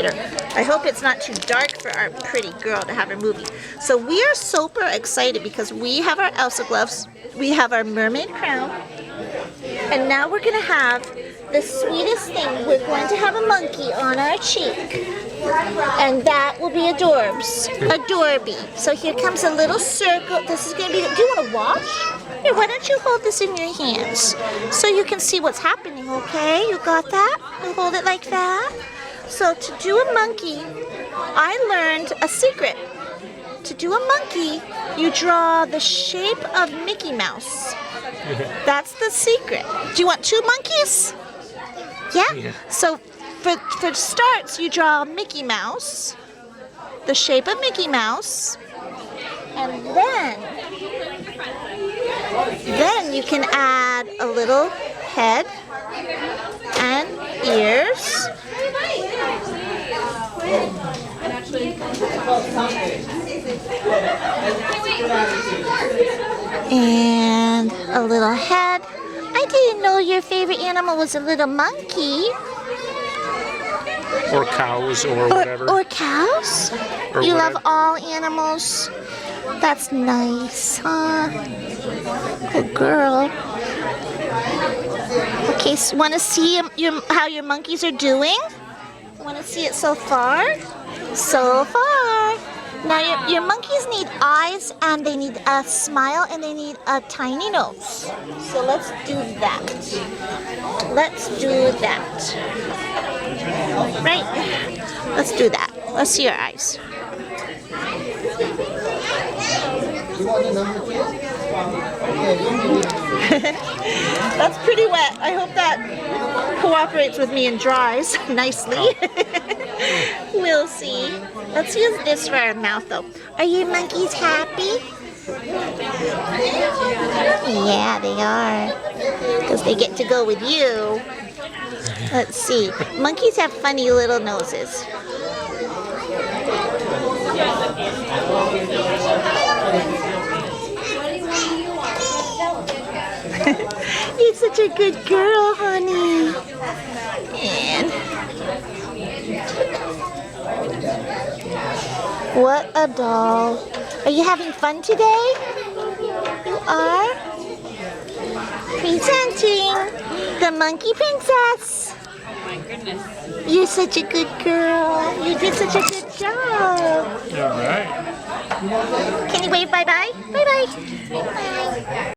later. I hope it's not too dark for our pretty girl to have her movie. So we are super excited because we have our Elsa gloves, we have our mermaid crown, and now we're gonna have the sweetest thing. We're going to have a monkey on our cheek. And that will be Adorby. So here comes a little circle. This is going to be, do you want to watch? Here, why don't you hold this in your hands so you can see what's happening, okay? You got that? You hold it like that. So to do a monkey, I learned a secret. To do a monkey, you draw the shape of Mickey Mouse. That's the secret. Do you want two monkeys? Yeah? So for starts, you draw Mickey Mouse, the shape of Mickey Mouse, and then you can add a little head and ears. And a little head. I didn't know your favorite animal was a little monkey. Or cows or whatever. Or cows? Or you whatever. love all animals? That's nice, huh? Good girl. Okay, so want to see how your monkeys are doing? Want to see it so far? So far. Now your monkeys need eyes, and they need a smile, and they need a tiny nose. So let's do that. Let's do that. Right. Let's do that. Let's see your eyes. That's pretty wet. I hope that cooperates with me and dries nicely. We'll see. Let's use this for our mouth though. Are your monkeys happy? Yeah, they are. Because they get to go with you. Let's see. Monkeys have funny little noses. You're such a good girl, honey. And what a doll. Are you having fun today? You are? Presenting the Monkey Princess. Oh my goodness. You're such a good girl. You did such a good job. All right. Can you wave bye-bye? Bye-bye. Bye.